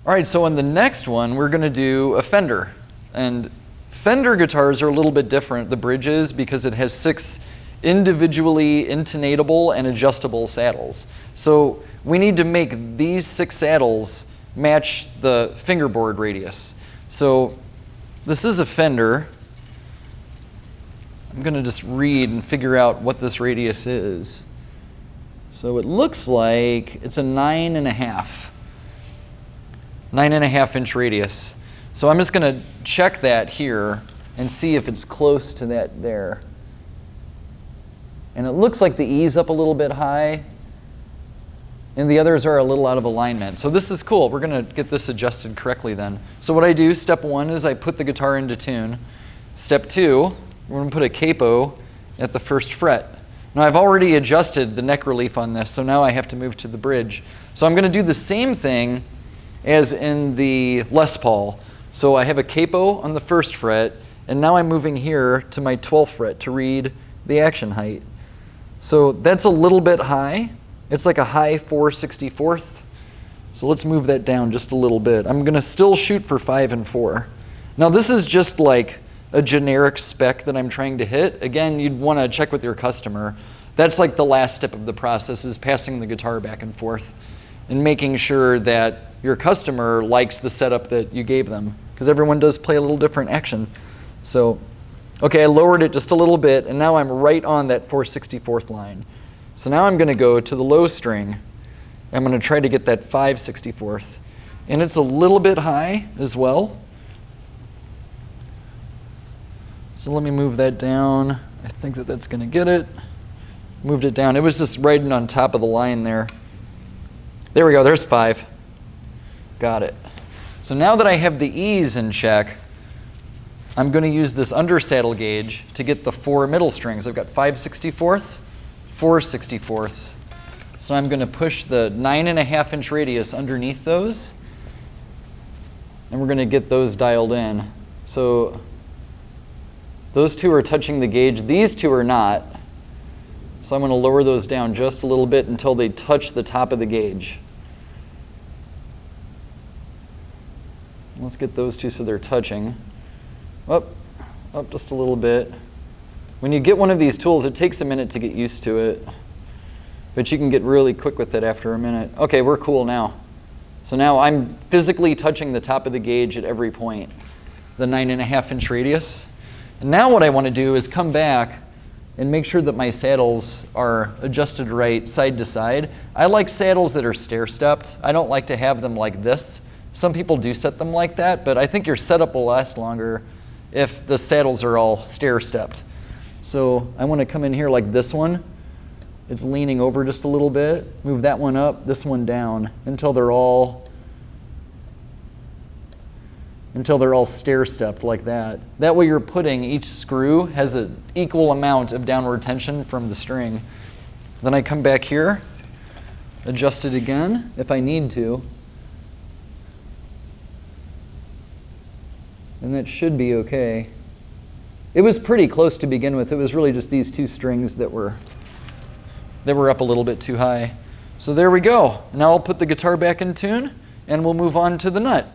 All right, so on the next one, we're going to do a Fender. And Fender guitars are a little bit different, the bridges, because it has 6 individually intonatable and adjustable saddles. So we need to make these 6 saddles match the fingerboard radius. So this is a Fender. I'm going to just read and figure out what this radius is. So it looks like it's a 9.5 inch radius. So I'm just going to check that here and see if it's close to that there. And it looks like the E's up a little bit high, and the others are a little out of alignment. So this is cool. We're going to get this adjusted correctly then. So what I do, step 1 is I put the guitar into tune. Step 2, we're going to put a capo at the 1st fret. Now I've already adjusted the neck relief on this, so now I have to move to the bridge. So I'm going to do the same thing as in the Les Paul. So I have a capo on the 1st fret, and now I'm moving here to my 12th fret to read the action height. So that's a little bit high. It's like a high 4/64. So let's move that down just a little bit. I'm going to still shoot for 5 and 4. Now this is just like a generic spec that I'm trying to hit. Again, you'd want to check with your customer. That's like the last step of the process, is passing the guitar back and forth and making sure that your customer likes the setup that you gave them, because everyone does play a little different action. So, okay, I lowered it just a little bit, and now I'm right on that 4/64 line. So now I'm going to go to the low string. I'm going to try to get that 5/64, and it's a little bit high as well. So let me move that down. I think that that's going to get it. Moved it down. It was just right on top of the line there. There we go. There's 5. Got it. So now that I have the E's in check, I'm going to use this undersaddle gauge to get the 4 middle strings. I've got 5/64, 4/64. So I'm going to push the 9.5 inch radius underneath those, and we're going to get those dialed in. So those 2 are touching the gauge. These 2 are not. So I'm going to lower those down just a little bit until they touch the top of the gauge. Let's get those 2 so they're touching. Up just a little bit. When you get one of these tools, it takes a minute to get used to it, but you can get really quick with it after a minute. Okay, we're cool now. So now I'm physically touching the top of the gauge at every point, the 9.5 inch radius. And now what I want to do is come back and make sure that my saddles are adjusted right side to side. I like saddles that are stair-stepped. I don't like to have them like this. Some people do set them like that, but I think your setup will last longer if the saddles are all stair-stepped. So I want to come in here like this one. It's leaning over just a little bit. Move that one up, this one down, until they're all stair-stepped like that. That way you're putting, each screw has an equal amount of downward tension from the string. Then I come back here, adjust it again if I need to. And that should be okay. It was pretty close to begin with. It was really just these 2 strings that were up a little bit too high. So there we go. Now I'll put the guitar back in tune, and we'll move on to the nut.